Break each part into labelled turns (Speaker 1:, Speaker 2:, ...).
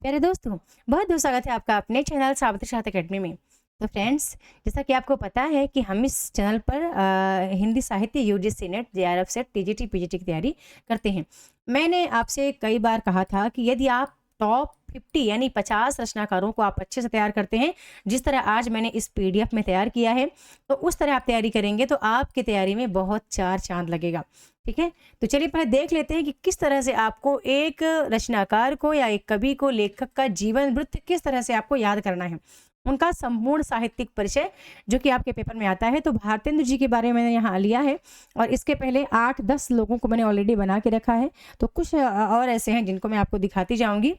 Speaker 1: प्यारे दोस्तों, बहुत बहुत स्वागत है आपका अपने चैनल सावित्री साथ अकेडमी में। तो फ्रेंड्स, जैसा कि आपको पता है कि हम इस चैनल पर हिंदी साहित्य UGC net, JRF set, TGT, PGT की तैयारी करते हैं। मैंने आपसे कई बार कहा था कि यदि आप टॉप 50 यानी 50 रचनाकारों को आप अच्छे से तैयार करते हैं, जिस तरह आज मैंने इस पीडीएफ में तैयार किया है, तो उस तरह आप तैयारी करेंगे तो आपकी तैयारी में बहुत चार चांद लगेगा। ठीक है, तो चलिए पहले देख लेते हैं कि किस तरह से आपको एक रचनाकार को या एक कवि को, लेखक का जीवन वृत्त किस तरह से आपको याद करना है, उनका संपूर्ण साहित्यिक परिचय जो कि आपके पेपर में आता है। तो भारतेंदु जी के बारे में मैंने यहाँ लिया है और इसके पहले 8-10 लोगों को मैंने ऑलरेडी बना के रखा है। तो कुछ और ऐसे हैं जिनको मैं आपको दिखाती जाऊंगी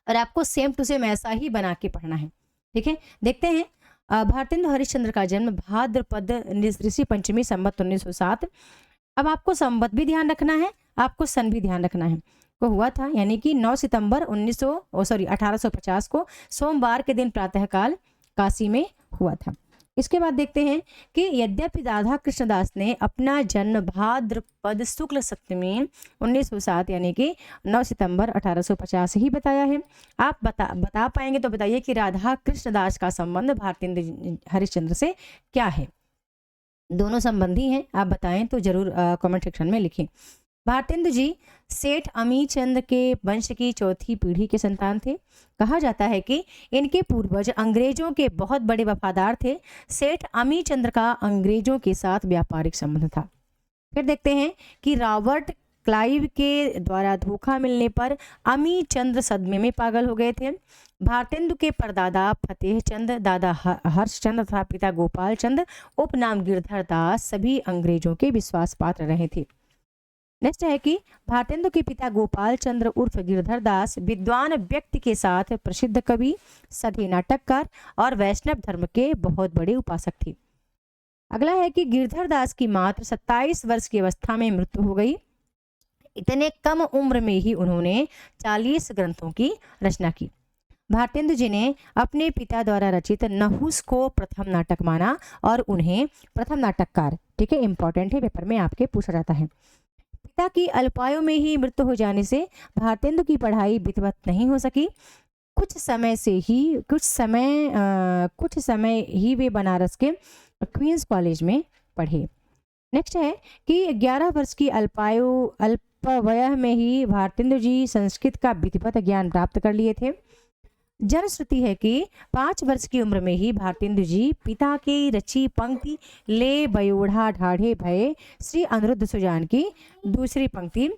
Speaker 1: और आपको सेम टू सेम ऐसा ही बना के पढ़ना है। ठीक है, देखते हैं। भारतेंदु हरिश्चंद्र का जन्म भाद्रपद ऋषि पंचमी संवत 1907। अब आपको संवत भी ध्यान रखना है, आपको सन भी ध्यान रखना है, को हुआ था, यानी कि 9 सितंबर 1850 को सोमवार के दिन प्रातःकाल काशी में हुआ था। इसके बाद देखते हैं कि यद्यपि राधा कृष्णदास ने अपना जन्म भाद्रपद शुक्ल सप्तमी 1907 यानी कि 9 सितंबर 1850 ही बताया है। आप बता पाएंगे तो बताइए कि राधा कृष्णदास का संबंध भारतेंदु हरिश्चंद्र से क्या है। दोनों संबंधी हैं, आप बताएं तो जरूर कमेंट सेक्शन में लिखें। भारतेंदु जी सेठ अमीचंद के वंश की चौथी पीढ़ी के संतान थे। कहा जाता है कि इनके पूर्वज अंग्रेजों के बहुत बड़े वफादार थे। सेठ अमीचंद का अंग्रेजों के साथ व्यापारिक संबंध था। फिर देखते हैं कि रॉबर्ट क्लाइव के द्वारा धोखा मिलने पर अमीचंद सदमे में पागल हो गए थे। भारतेंदु के परदादा फतेह चंद, दादा हर्षचंद तथा पिता गोपाल चंद उपनाम गिरधर दास सभी अंग्रेजों के विश्वास पात्र रहे थे। नेक्स्ट है कि भारतेंदु के पिता गोपाल चंद्र उर्फ गिरधर दास विद्वान व्यक्ति के साथ प्रसिद्ध कवि, सधे नाटककार और वैष्णव धर्म के बहुत बड़े उपासक थे। अगला है कि गिरधर दास की मात्र 27 वर्ष की अवस्था में मृत्यु हो गई। इतने कम उम्र में ही उन्होंने 40 ग्रंथों की रचना की। भारतेंदु जी ने अपने पिता द्वारा रचित नहुस को प्रथम नाटक माना और उन्हें प्रथम नाटककार, ठीक है, इंपॉर्टेंट है, पेपर में आपके पूछा जाता है। पिता की अल्पायु में ही मृत्यु हो जाने से भारतेंदु की पढ़ाई विधिवत नहीं हो सकी। कुछ समय ही वे बनारस के क्वींस कॉलेज में पढ़े। नेक्स्ट है कि 11 वर्ष की अल्पवयः में ही भारतेंदु जी संस्कृत का विधिवत ज्ञान प्राप्त कर लिए थे। जनश्रुति है कि 5 वर्ष की उम्र में ही भारतेंदु जी पिता की रची पंक्ति ले बयोढ़ा ढाढ़े भये श्री अनिरुद्ध सुजान की दूसरी पंक्ति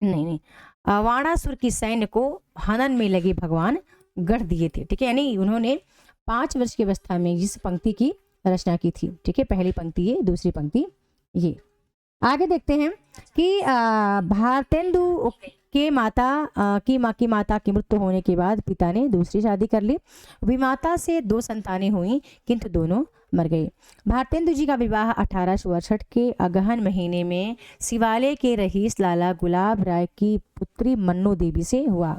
Speaker 1: नहीं वाणासुर की सैन्य को हनन में लगे भगवान गढ़ दिए थे। ठीक है, यानी उन्होंने 5 वर्ष की अवस्था में जिस पंक्ति की रचना की थी। ठीक है, पहली पंक्ति ये, दूसरी पंक्ति ये। आगे देखते हैं कि भारतेंदु की माता की मृत्यु होने के बाद पिता ने दूसरी शादी कर ली। विमाता से 2 संतानें हुई किंतु दोनों मर गए। भारतेंदु जी का विवाह 1868 के अगहन महीने में शिवालय के रईस लाला गुलाब राय की पुत्री मन्नो देवी से हुआ।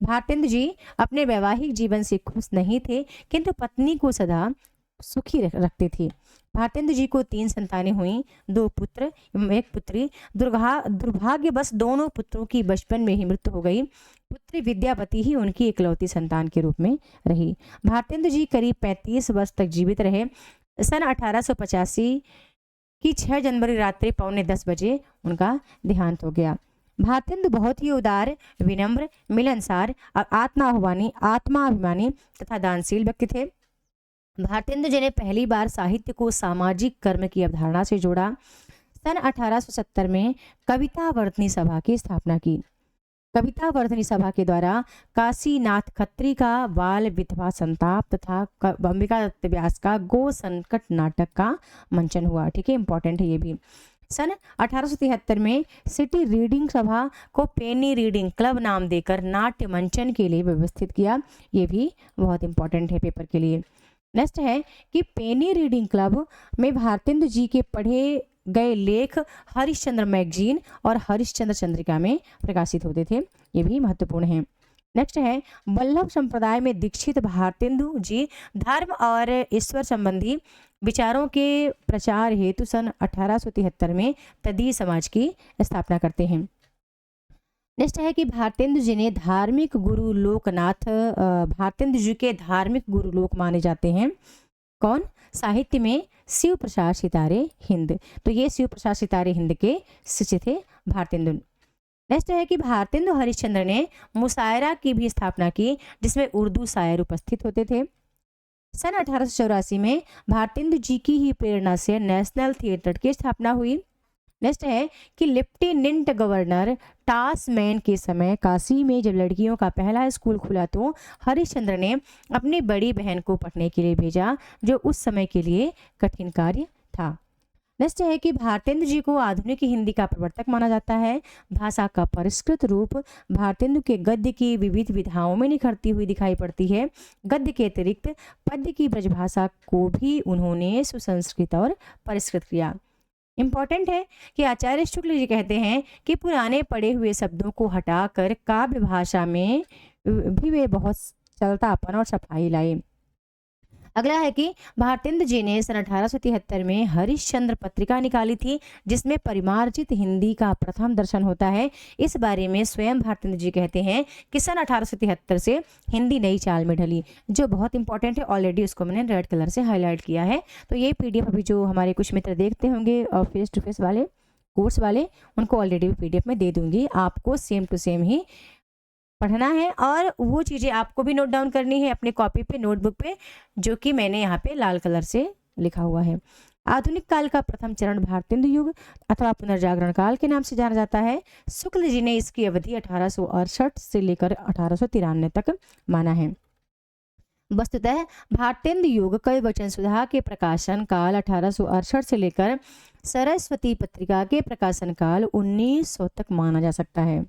Speaker 1: भारतेंदु जी अपने वैवाहिक जीवन से खुश नहीं थे किंतु पत्नी को सदा सुखी रखते थे। भारतेंदु जी को 3 संतानें हुईं, 2 पुत्र एवं 1 पुत्री। दुर्भाग्यवश दोनों पुत्रों की बचपन में ही मृत्यु हो गई। पुत्री विद्यावती ही उनकी इकलौती संतान के रूप में रही। भारतेंदु जी करीब 35 वर्ष तक जीवित रहे। सन 1885 की 6 जनवरी रात्रि 9:45 बजे उनका देहांत हो गया। भारतेंदु बहुत ही उदार, विनम्र, मिलनसार और आत्माभिमानी तथा दानशील व्यक्ति थे। भारतेंदु जी ने पहली बार साहित्य को सामाजिक कर्म की अवधारणा से जोड़ा। सन 1870 में कविता वर्धनी सभा की स्थापना की। कविता वर्धनी सभा के द्वारा काशीनाथ खत्री का बाल विधवा संताप तथा अंबिका दत्त व्यास का गो संकट नाटक का मंचन हुआ। ठीक है, इंपॉर्टेंट है ये भी। सन 1873 में सिटी रीडिंग सभा को पेनी रीडिंग क्लब नाम देकर नाट्य मंचन के लिए व्यवस्थित किया। ये भी बहुत इंपॉर्टेंट है पेपर के लिए। नेक्स्ट है कि पेनी रीडिंग क्लब में भारतेंदु जी के पढ़े गए लेख हरिश्चंद्र मैगजीन और हरिश्चंद्र चंद्रिका में प्रकाशित होते थे। ये भी महत्वपूर्ण है। नेक्स्ट है वल्लभ संप्रदाय में दीक्षित भारतेंदु जी धर्म और ईश्वर संबंधी विचारों के प्रचार हेतु सन 1873 में तदीय समाज की स्थापना करते हैं। नेक्स्ट है कि भारतेंदु जी ने धार्मिक गुरु लोकनाथ भारतेंदु जी के धार्मिक गुरु लोक माने जाते हैं। कौन? साहित्य में शिव प्रसाद सितारे हिंद। तो ये शिव प्रसाद सितारे हिंद के शिष्य थे भारतेंदु। नेक्स्ट है कि भारतेंदु हरिश्चंद्र ने मुशायरा की भी स्थापना की, जिसमें उर्दू शायर उपस्थित होते थे। सन 1884 में भारतेंदु जी की ही प्रेरणा से नेशनल थिएटर की स्थापना हुई। नेक्स्ट है कि लेफ्टिनेंट गवर्नर टासमैन के समय काशी में जब लड़कियों का पहला स्कूल खुला तो हरिश्चंद्र ने अपनी बड़ी बहन को पढ़ने के लिए भेजा, जो उस समय के लिए कठिन कार्य था। नेक्स्ट है कि भारतेंदु जी को आधुनिक हिंदी का प्रवर्तक माना जाता है। भाषा का परिष्कृत रूप भारतेंदु के गद्य की विविध विधाओं में निखरती हुई दिखाई पड़ती है। गद्य के अतिरिक्त पद्य की ब्रजभाषा को भी उन्होंने सुसंस्कृत और परिष्कृत किया। इम्पॉर्टेंट है कि आचार्य शुक्ल जी कहते हैं कि पुराने पढ़े हुए शब्दों को हटाकर काव्य भाषा में भी वे बहुत सरलतापन और सफाई लाए। अगला है कि भारतेंदु जी ने सन 1873 में हरिश्चंद्र पत्रिका निकाली थी, जिसमें परिमार्जित हिंदी का प्रथम दर्शन होता है। इस बारे में स्वयं भारतेंदु जी कहते हैं कि सन 1873 से हिंदी नई चाल में ढली, जो बहुत इंपॉर्टेंट है। ऑलरेडी उसको मैंने रेड कलर से हाईलाइट किया है। तो ये पीडीएफ अभी जो हमारे कुछ मित्र देखते होंगे और फेस टू फेस वाले कोर्स वाले, उनको ऑलरेडी पीडीएफ में दे दूंगी। आपको सेम टू सेम ही पढ़ना है और वो चीज़ें आपको भी नोट डाउन करनी है अपने कॉपी पे, नोटबुक पे, जो कि मैंने यहाँ पे लाल कलर से लिखा हुआ है। आधुनिक काल का प्रथम चरण भारतेंदु युग अथवा पुनर्जागरण काल के नाम से जाना जाता है। शुक्ल जी ने इसकी अवधि 1868 से लेकर 1893 तक माना है। वस्तुतः भारतेंदु युग कवि वचन सुधा के प्रकाशन काल 1868 से लेकर सरस्वती पत्रिका के प्रकाशन काल 1900 तक माना जा सकता है।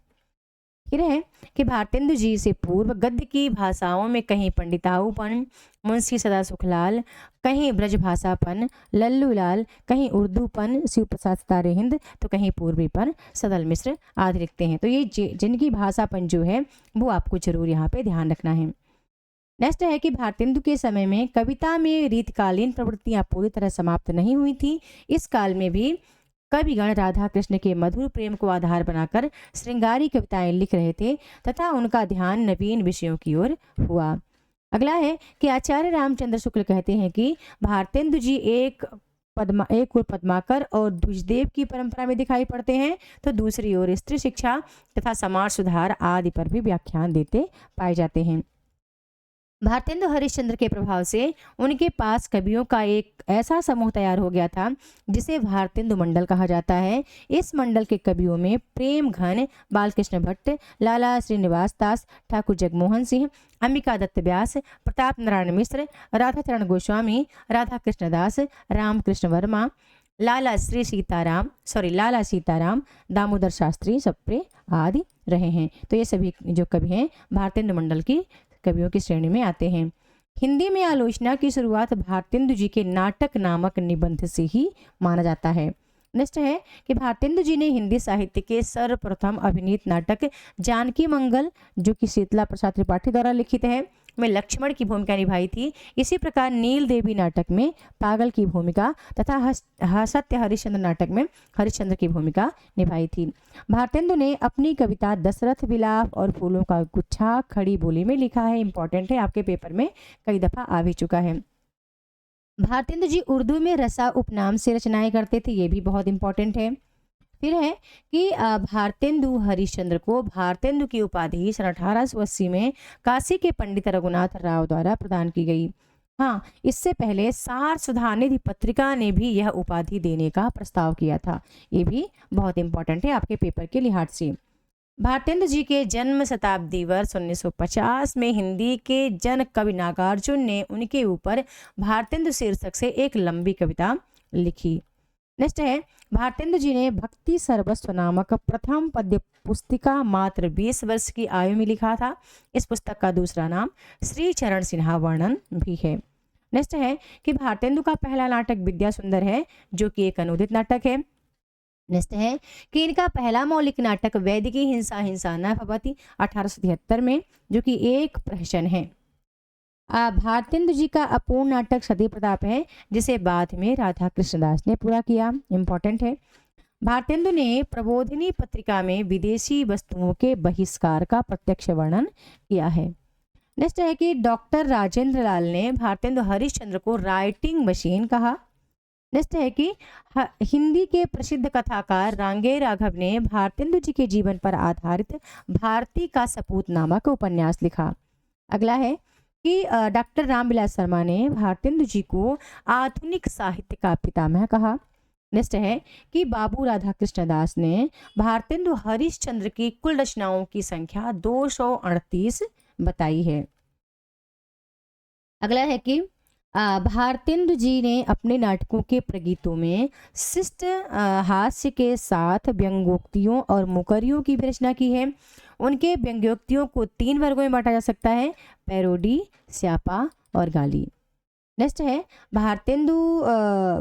Speaker 1: फिर है कि भारतेंदु जी से पूर्व गद्य की भाषाओं में कहीं पंडिताऊपन, मुंशी सदा सुखलाल, कहीं ब्रजभाषापन, लल्लू लाल, कहीं उर्दूपन, शिव प्रसाद सितारे हिंद, तो कहीं पूर्वीपन, सदल मिश्र आदि लिखते हैं। तो ये जिनकी भाषापन जो है वो आपको जरूर यहाँ पे ध्यान रखना है। नेक्स्ट है कि भारतेंदु के समय में कविता में रीतकालीन प्रवृत्तियां पूरी तरह समाप्त नहीं हुई थी। इस काल में भी कविगण राधा कृष्ण के मधुर प्रेम को आधार बनाकर श्रृंगारी कविताएं लिख रहे थे तथा उनका ध्यान नवीन विषयों की ओर हुआ। अगला है कि आचार्य रामचंद्र शुक्ल कहते हैं कि भारतेंदु जी एक ओर पद्माकर और द्विजदेव की परंपरा में दिखाई पड़ते हैं, तो दूसरी ओर स्त्री शिक्षा तथा समाज सुधार आदि पर भी व्याख्यान देते पाए जाते हैं। भारतेंदु हरिश्चंद्र के प्रभाव से उनके पास कवियों का एक ऐसा समूह तैयार हो गया था जिसे भारतेंदु मंडल कहा जाता है। इस मंडल के कवियों में प्रेम घन, बालकृष्ण भट्ट, लाला श्रीनिवास दास, ठाकुर जगमोहन सिंह, अंबिका दत्त व्यास, प्रताप नारायण मिश्र, राधाचरण गोस्वामी, राधा कृष्ण दास, रामकृष्ण वर्मा, लाला सीताराम, दामोदर शास्त्री सप्रे आदि रहे हैं। तो ये सभी जो कवि हैं भारतेंदु मंडल की कवियों की श्रेणी में आते हैं। हिंदी में आलोचना की शुरुआत भारतेंदु जी के नाटक नामक निबंध से ही माना जाता है। नेक्स्ट है कि भारतेंदु जी ने हिंदी साहित्य के सर्वप्रथम अभिनीत नाटक जानकी मंगल, जो कि शीतला प्रसाद त्रिपाठी द्वारा लिखित है, में लक्ष्मण की भूमिका निभाई थी। इसी प्रकार नील देवी नाटक में पागल की भूमिका तथा सत्य हरिश्चंद्र नाटक में हरिश्चंद्र की भूमिका निभाई थी। भारतेंदु ने अपनी कविता दशरथ विलाप और फूलों का गुच्छा खड़ी बोली में लिखा है। इंपॉर्टेंट है, आपके पेपर में कई दफा आ भी चुका है। भारतेंदु जी उर्दू में रसा उपनाम से रचनाएं करते थे, ये भी बहुत इंपॉर्टेंट है। फिर है कि भारतेंदु हरिश्चंद्र को भारतेंदु की उपाधि सन 1880 में काशी के पंडित रघुनाथ राव द्वारा प्रदान की गई। हाँ, इससे पहले सार सुधानिधि पत्रिका ने भी यह उपाधि देने का प्रस्ताव किया था। ये भी बहुत इंपॉर्टेंट है आपके पेपर के लिहाज से। भारतेंदु जी के जन्म शताब्दी वर्ष 1950 में हिंदी के जन कवि नागार्जुन ने उनके ऊपर भारतेंदु शीर्षक से एक लंबी कविता लिखी। नेक्स्ट है भारतेंदु जी ने भक्ति सर्वस्व नामक प्रथम पद्य पुस्तिका मात्र 20 वर्ष की आयु में लिखा था। इस पुस्तक का दूसरा नाम श्री चरण सिन्हा वर्णन भी है। नेक्स्ट है कि भारतेंदु का पहला नाटक विद्या सुंदर है, जो कि एक अनुदित नाटक है। नेक्स्ट है कि इनका पहला मौलिक नाटक वैदिकी हिंसा न भवति 1873 में, जो कि एक प्रहसन है। भारतेंदु जी का अपूर्ण नाटक सती प्रताप है, जिसे बाद में राधा कृष्णदास ने पूरा किया। इंपॉर्टेंट है। भारतेंदु ने प्रबोधिनी पत्रिका में विदेशी वस्तुओं के बहिष्कार का प्रत्यक्ष वर्णन किया है। नेक्स्ट है कि डॉक्टर राजेंद्र लाल ने भारतेंदु हरिश्चंद्र को राइटिंग मशीन कहा। नेक्स्ट है कि हिंदी के प्रसिद्ध कथाकार रांगे राघव ने भारतेंदु जी के जीवन पर आधारित भारती का सपूत नामक उपन्यास लिखा। अगला है कि डॉक्टर रामविलास शर्मा ने भारतेंदु जी को आधुनिक साहित्य का पितामह कहा। नेक्स्ट है कि बाबू राधा कृष्ण दास ने भारतेंदु हरिश्चंद्र की कुल रचनाओं की संख्या 238 बताई है। अगला है कि भारतेंदु जी ने अपने नाटकों के प्रगीतों में शिष्ट हास्य के साथ व्यंग्योक्तियों और मुकरियों की भी रचना की है। उनके व्यंग्योक्तियों को 3 वर्गों में बांटा जा सकता है, पैरोडी, स्यापा और गाली। नेक्स्ट है भारतेंदु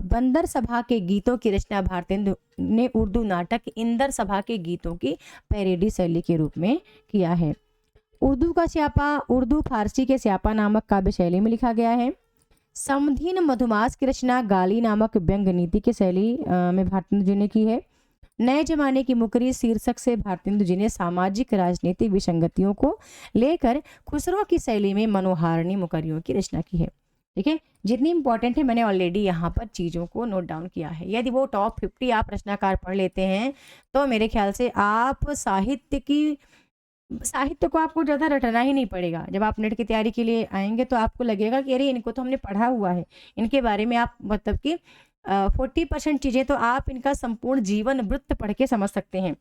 Speaker 1: बंदर सभा के गीतों की रचना भारतेंदु ने उर्दू नाटक इंदर सभा के गीतों की पैरोडी शैली के रूप में किया है। उर्दू का स्यापा उर्दू फारसी के स्यापा नामक काव्य शैली में लिखा गया है। समधीन मधुमास की रचना गाली नामक व्यंग नीति की शैली में भारतेंदु जी ने की है। नए जमाने की मुकरी शीर्षक से भारतेंदु जी ने सामाजिक राजनीतिक विसंगतियों को लेकर खुसरो की शैली में मनोहारिणी मुकरियों की रचना की है। ठीक है, जितनी इंपॉर्टेंट है मैंने ऑलरेडी यहाँ पर चीज़ों को नोट डाउन किया है। यदि वो टॉप 50 आप रचनाकार पढ़ लेते हैं तो मेरे ख्याल से आप साहित्य को आपको ज़्यादा रटना ही नहीं पड़ेगा। जब आप नेट की तैयारी के लिए आएंगे तो आपको लगेगा कि अरे इनको तो हमने पढ़ा हुआ है, इनके बारे में आप मतलब कि 40% चीज़ें तो आप इनका संपूर्ण जीवन वृत्त पढ़ के समझ सकते हैं।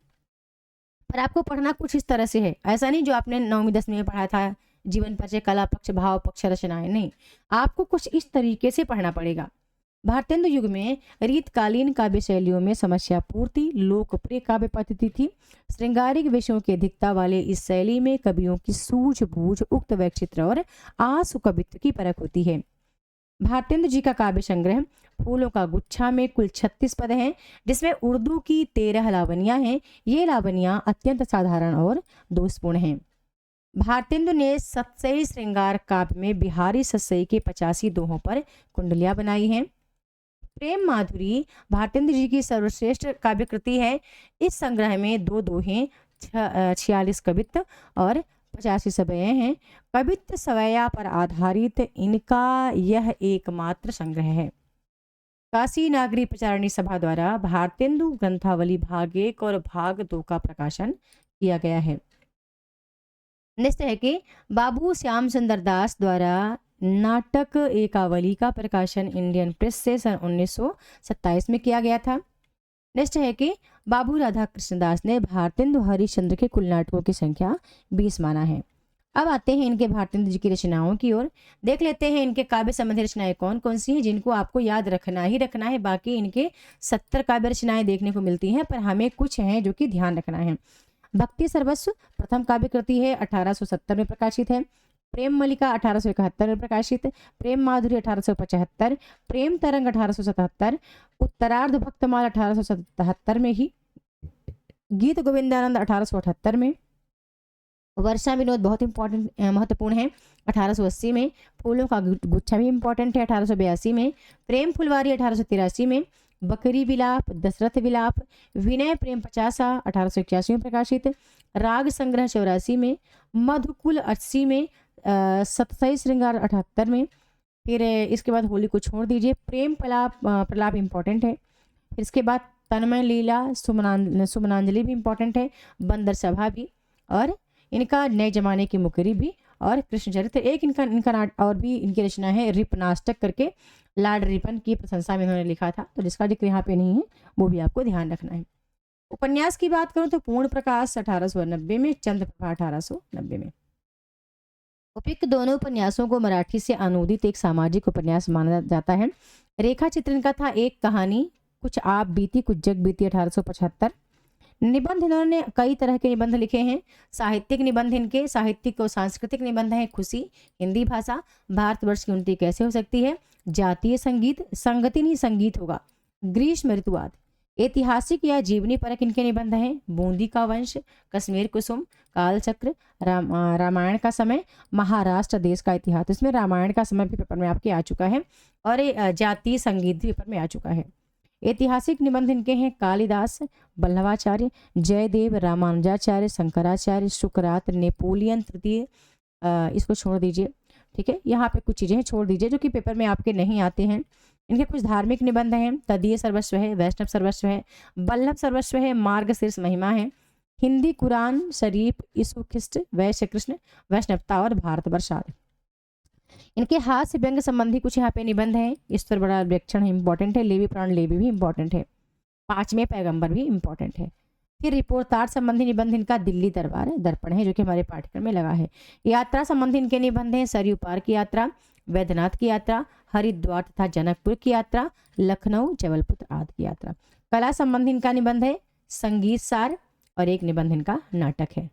Speaker 1: पर आपको पढ़ना कुछ इस तरह से है, ऐसा नहीं जो आपने 9वीं 10वीं में पढ़ा था जीवन परिचय, कला पक्ष, भाव पक्ष, रचनाएं, नहीं, आपको कुछ इस तरीके से पढ़ना पड़ेगा। भारतेंदु युग में रीतकालीन काव्य शैलियों में समस्या पूर्ति लोकप्रिय काव्य पद्धति थी। श्रृंगारिक विषयों की अधिकता वाले इस शैली में कवियों की सूझबूझ, उक्त वैचित्र और आसु कवित्व की परख होती है। भारतेंदु जी का काव्य संग्रह फूलों का गुच्छा में कुल 36 पद हैं, जिसमें उर्दू की 13 लावनियां हैं। ये लावनियां अत्यंत साधारण और दोषपूर्ण हैं। भारतेंदु ने सतसई श्रृंगार काव्य में बिहारी सतसई के 85 दोहों पर कुंडलियां बनाई हैं। प्रेम माधुरी भारतेंदु जी की सर्वश्रेष्ठ काव्य कृति है। इस संग्रह में 2 दोहें, 46 कवित्व और 85 सवयें हैं। कवित्व सवैया पर आधारित इनका यह एकमात्र संग्रह है। काशी नागरी प्रचारणी सभा द्वारा भारतेंदु ग्रंथावली भाग 1 और भाग 2 का प्रकाशन किया गया है। नेक्स्ट है कि बाबू श्याम सुंदर दास द्वारा नाटक एकावली का प्रकाशन इंडियन प्रेस से सन 1927 में किया गया था। नेक्स्ट है कि बाबू राधा कृष्ण दास ने भारतेंदु हरिश्चंद्र के कुल नाटकों की संख्या 20 माना है। अब आते हैं इनके भारतेंदु जी की रचनाओं की ओर। देख लेते हैं इनके काव्य संबंधी रचनाएं कौन कौन सी हैं जिनको आपको याद रखना ही रखना है। बाकी इनके 70 काव्य रचनाएं देखने को मिलती हैं, पर हमें कुछ हैं जो कि ध्यान रखना है। भक्ति सर्वस्व प्रथम काव्य कृति है, 1870 में प्रकाशित है। प्रेम मलिका 1871 में प्रकाशित। प्रेम माधुरी 1875। प्रेम तरंग 1877। उत्तरार्ध भक्तमाल 1877 में ही। गीत गोविंदानंद 1878 में। वर्षा विनोद बहुत इंपॉर्टेंट महत्वपूर्ण है 1880 में। फूलों का गुच्छा भी इंपॉर्टेंट है 1882 में। प्रेम फुलवारी 1883 में। बकरी विलाप, दशरथ विलाप, विनय प्रेम 50 1881 में प्रकाशित। राग संग्रह 84 में। मधुकुल 80 में। सतसई श्रृंगार 78 में। फिर इसके बाद होली को छोड़ दीजिए, प्रेम प्रलाप इंपॉर्टेंट है। फिर इसके बाद तन्मय लीला, सुमनांजलि भी इंपॉर्टेंट है, बंदर सभा भी, और इनका नए जमाने की मुकरी भी, और कृष्ण चरित्र। एक इनका और भी इनकी रचना है रिपनाष्टक करके, लॉर्ड रिपन की प्रशंसा में इन्होंने लिखा था, तो जिसका जिक्र यहाँ पे नहीं है वो भी आपको ध्यान रखना है। उपन्यास की बात करूँ तो पूर्ण प्रकाश 1890 में, चंद्रप्रभा 1890 में। उपयुक्त दोनों उपन्यासों को मराठी से अनुदित एक सामाजिक उपन्यास माना जाता है। रेखा चित्रण का था एक कहानी, कुछ आप बीती कुछ जग बीती 1875। निबंध इन्होंने कई तरह के निबंध लिखे हैं। साहित्यिक निबंध इनके, साहित्यिक और सांस्कृतिक निबंध है खुशी, हिंदी भाषा, भारतवर्ष की उन्नति कैसे हो सकती है, जातीय संगीत, संगति नहीं संगीत होगा, ग्रीष्म ऋतुवाद, ऐतिहासिक या जीवनी परक इनके निबंध हैं। बूंदी का वंश, कश्मीर कुसुम, कालचक्र, रामायण का समय, महाराष्ट्र देश का इतिहास। इसमें रामायण का समय भी पेपर में आपके आ चुका है, और जातीय संगीत भी पेपर में आ चुका है। ऐतिहासिक निबंध इनके हैं कालिदास, वल्लभाचार्य, जयदेव, रामानुजाचार्य, शंकराचार्य, शुकरात, नेपोलियन तृतीय। इसको छोड़ दीजिए, ठीक है। यहाँ पे कुछ चीज़ें छोड़ दीजिए जो कि पेपर में आपके नहीं आते हैं। इनके कुछ धार्मिक निबंध हैं, तदीय सर्वस्व है, वैष्णव सर्वस्व है, वल्लभ सर्वस्व है, मार्गशीर्ष महिमा है, हिंदी कुरान शरीफ, यीशु ख्रिस्ट, वैश्य कृष्ण, वैष्णवता और भारतवर्ष आदि। इनके हास्य व्यंग संबंधी कुछ यहाँ पे निबंध हैं। ईश्वर बड़ा व्याख्यान है, इंपॉर्टेंट है। लेवी प्राण लेवी भी इंपॉर्टेंट है। पांचवें पैगंबर भी इंपॉर्टेंट है। फिर रिपोर्टार संबंधी निबंध इनका दिल्ली दरबार दर्पण है, जो कि हमारे पाठ्यक्रम में लगा है। यात्रा संबंधी इनके निबंध हैं सरयू पार की यात्रा, वैद्यनाथ की यात्रा, हरिद्वार तथा जनकपुर की यात्रा, लखनऊ, जबलपुर आदि की यात्रा। कला संबंधी इनका निबंध है संगीत सार, और एक निबंध इनका नाटक है।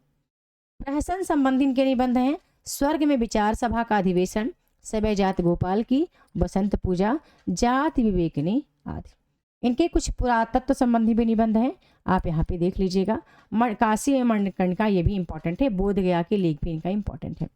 Speaker 1: प्रहसन संबंधी इनके निबंध हैं स्वर्ग में विचार सभा का अधिवेशन, सबै जात गोपाल की, बसंत पूजा, जाति विवेकनी आदि। इनके कुछ पुरातत्व संबंधी भी निबंध हैं, आप यहाँ पे देख लीजिएगा। काशी एवं मणिकर्णिका ये भी इंपॉर्टेंट है। बोध गया के लेख भी इनका इंपॉर्टेंट है।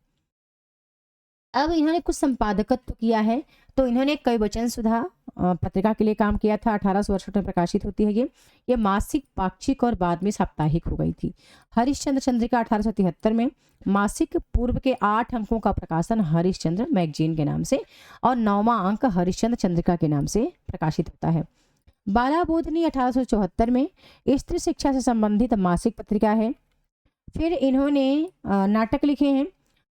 Speaker 1: अब इन्होंने कुछ संपादकत्व किया है, तो इन्होंने कई वचन सुधा पत्रिका के लिए काम किया था। 1868 में प्रकाशित होती है ये मासिक, पाक्षिक और बाद में साप्ताहिक हो गई थी। हरिश्चंद्र चंद्रिका 1873 में मासिक, पूर्व के 8 अंकों का प्रकाशन हरिश्चंद्र मैगजीन के नाम से और 9वां अंक हरिश्चंद्र चंद्रिका के नाम से प्रकाशित होता है। बाला बोधनी 1874 में स्त्री शिक्षा से संबंधित मासिक पत्रिका है। फिर इन्होंने नाटक लिखे हैं।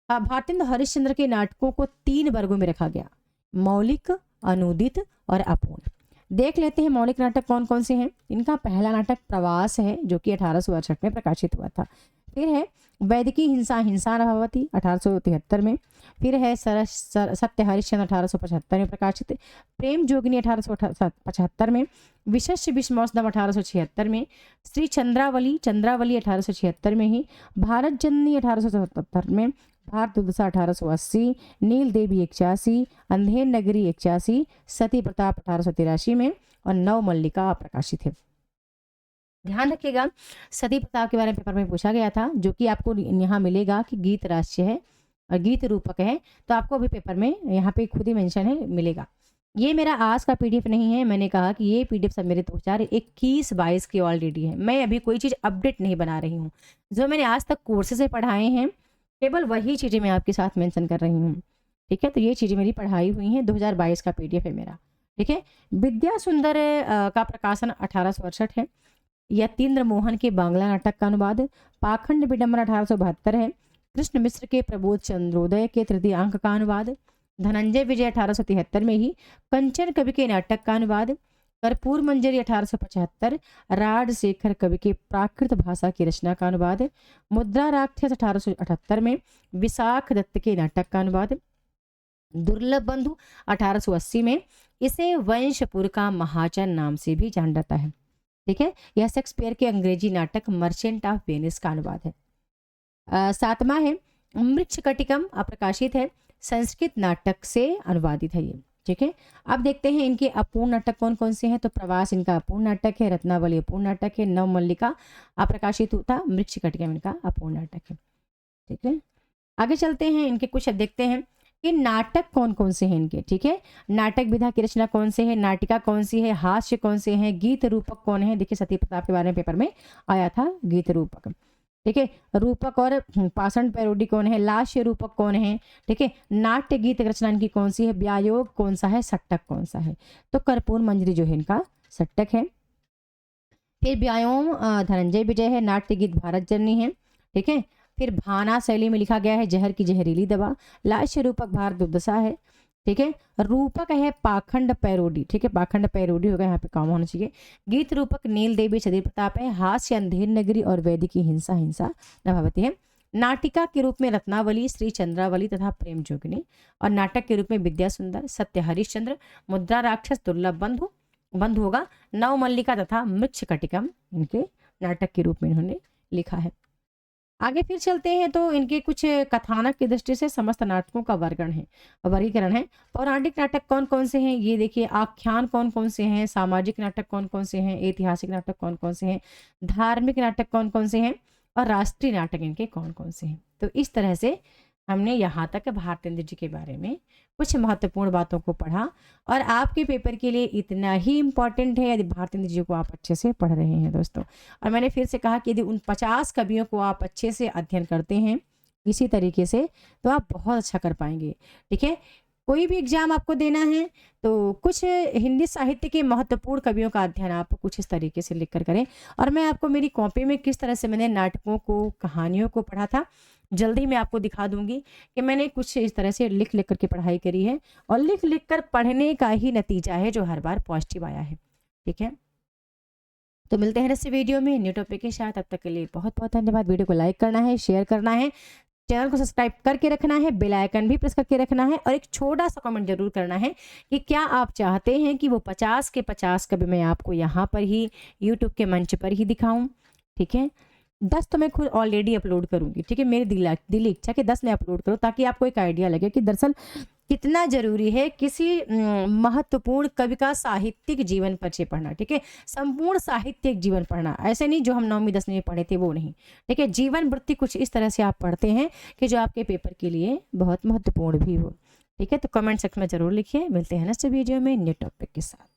Speaker 1: भारतेंद्र हरिश्चंद्र के नाटकों को 3 वर्गों में रखा गया, मौलिक, अनुदित और अपूर्ण। देख लेते हैं मौलिक नाटक कौन कौन से हैं। इनका पहला नाटक प्रवास है, जो कि 1868 में प्रकाशित हुआ था। फिर है वैदिकी हिंसा हिंसा न भवति 1873 में। फिर है सत्य हरिश्चंद्र 1875 में प्रकाशित। प्रेम जोगिनी 1875 में। विशेष विषमौसम 1876 में। श्री चंद्रावली 1876 में ही। भारत जननी 1877 में। भारत दुर्दशा 1880, नील देवी 81, अंधेर नगरी 81, सती प्रताप 1883 में और नव मल्लिका प्रकाशित है। ध्यान रखिएगा, सती प्रताप के बारे में पेपर में पूछा गया था, जो कि आपको यहाँ मिलेगा कि गीत राष्ट्र है और गीत रूपक है, तो आपको अभी पेपर में यहाँ पे खुद ही मेंशन है, मिलेगा। ये मेरा आज का पीडीएफ नहीं है, मैंने कहा कि ये पीडीएफ सब मेरे 2021-22 की ऑलरेडी है। मैं अभी कोई चीज़ अपडेट नहीं बना रही हूँ। जो मैंने आज तक कोर्सेज से पढ़ाए हैं, केवल वही चीज़ें मैं आपके साथ मेंशन कर रही हूँ, ठीक है। तो ये चीज़ें मेरी पढ़ाई हुई हैं, 2022 का पीडीएफ है मेरा, ठीक है। विद्या सुंदर का प्रकाशन 1868 है। यतीन्द्र मोहन के बांग्ला नाटक का अनुवाद। पाखंड विडम्बना 1872 है। कृष्ण मिश्र के प्रबोध चंद्रोदय के तृतीय अंक का अनुवाद। धनंजय विजय 1873 में ही। कंचन कवि के नाटक का अनुवाद। कर्पूर मंजरी 1875। राजशेखर कवि के प्राकृत भाषा की रचना का अनुवाद। मुद्रा राक्षस 1878 में। विशाख दत्त के नाटक का अनुवाद। दुर्लभ बंधु 1880 में। इसे वंशपुर का महाजन नाम से भी जाना जाता है, ठीक है। यह शेक्सपियर के अंग्रेजी नाटक मर्चेंट ऑफ वेनिस का अनुवाद है। 7वां है मृच्छकटिकम, अप्रकाशित है, संस्कृत नाटक से अनुवादित है ये, ठीक है। अब देखते हैं इनके अपूर्ण नाटक कौन कौन से हैं। तो प्रवास इनका अपूर्ण नाटक है। रत्नावली अपूर्ण नाटक है। नव मल्लिका अप्रकाशित होता। मृच्छकटिकम इनका अपूर्ण नाटक है, ठीक है। आगे चलते हैं, इनके कुछ अब देखते हैं कि नाटक कौन कौन से हैं इनके, ठीक है। नाटक विधा की रचना कौन से है, नाटिका कौन सी है, हास्य कौन से हैं, गीत रूपक कौन है। देखिए सती प्रताप के बारे में पेपर में आया था, गीत रूपक, ठीक है। रूपक और पाषण पैरोडी कौन है, लास्य रूपक कौन है, ठीक है। नाट्य गीत रचना इनकी कौन सी है, व्यायोग कौन सा है, सट्टक कौन सा है। तो कर्पूर मंजरी जो है इनका सट्टक है। फिर व्यायोम धनंजय विजय है। नाट्य गीत भारत जननी है, ठीक है। फिर भाना शैली में लिखा गया है जहर की जहरीली दवा। लास्य रूपक भारत दुर्दशा है, ठीक है। रूपक है पाखंड पैरोडी, ठीक है। पाखंड पैरोडी होगा, यहाँ पे काम होना चाहिए। गीत रूपक नील देवी सती प्रताप है। हास्य अंधेर नगरी और वैदिकी हिंसा हिंसा न भवति है। नाटिका के रूप में रत्नावली, श्री चंद्रावली तथा प्रेम जोगिनी, और नाटक के रूप में विद्या सुंदर, सत्य हरिश्चंद्र, मुद्रा राक्षस, दुर्लभ बंधु होगा, नव मल्लिका तथा मृच्छकटिकम इनके नाटक के रूप में इन्होंने लिखा है। आगे फिर चलते हैं, तो इनके कुछ कथानक की दृष्टि से समस्त नाटकों का वर्गीकरण है। पौराणिक नाटक कौन कौन से हैं, ये देखिए। आख्यान कौन कौन से हैं, सामाजिक नाटक कौन कौन से हैं, ऐतिहासिक नाटक कौन कौन से हैं, धार्मिक नाटक कौन कौन से हैं, और राष्ट्रीय नाटक इनके कौन कौन से हैं। तो इस तरह से हमने यहाँ तक भारतेंद्र जी के बारे में कुछ महत्वपूर्ण बातों को पढ़ा और आपके पेपर के लिए इतना ही इम्पॉर्टेंट है यदि भारतेंद्र जी को आप अच्छे से पढ़ रहे हैं दोस्तों। और मैंने फिर से कहा कि यदि उन 50 कवियों को आप अच्छे से अध्ययन करते हैं इसी तरीके से तो आप बहुत अच्छा कर पाएंगे। ठीक है, कोई भी एग्जाम आपको देना है तो कुछ हिंदी साहित्य के महत्वपूर्ण कवियों का अध्ययन आप कुछ इस तरीके से लिख कर करें। और मैं आपको मेरी कॉपी में किस तरह से मैंने नाटकों को, कहानियों को पढ़ा था, जल्दी मैं आपको दिखा दूंगी कि मैंने कुछ इस तरह से लिख लिख करके पढ़ाई करी है और लिख लिख कर पढ़ने का ही नतीजा है जो हर बार पॉजिटिव आया है। ठीक है, तो मिलते हैं नेक्स्ट वीडियो में न्यू टॉपिक के साथ। तब तक के लिए बहुत बहुत धन्यवाद। वीडियो को लाइक करना है, शेयर करना है, चैनल को सब्सक्राइब करके रखना है, बेल आइकन भी प्रेस करके रखना है और एक छोटा सा कमेंट जरूर करना है कि क्या आप चाहते हैं कि वो 50 के 50 कभी मैं आपको यहाँ पर ही यूट्यूब के मंच पर ही दिखाऊं। ठीक है, 10 तो मैं खुद ऑलरेडी अपलोड करूंगी। ठीक है, मेरी दिली इच्छा कि 10 मैं अपलोड करूं ताकि आपको एक आइडिया लगे कि दरअसल कितना जरूरी है किसी महत्वपूर्ण कवि का साहित्यिक जीवन परिचय पढ़ना। ठीक है, संपूर्ण साहित्यिक जीवन पढ़ना, ऐसे नहीं जो हम 9वीं 10वीं में पढ़े थे वो नहीं। ठीक है, जीवन वृत्ति कुछ इस तरह से आप पढ़ते हैं कि जो आपके पेपर के लिए बहुत महत्वपूर्ण भी हो। ठीक है, तो कमेंट सेक्शन में जरूर लिखिए। मिलते हैं नेक्स्ट वीडियो में न्यू टॉपिक के साथ।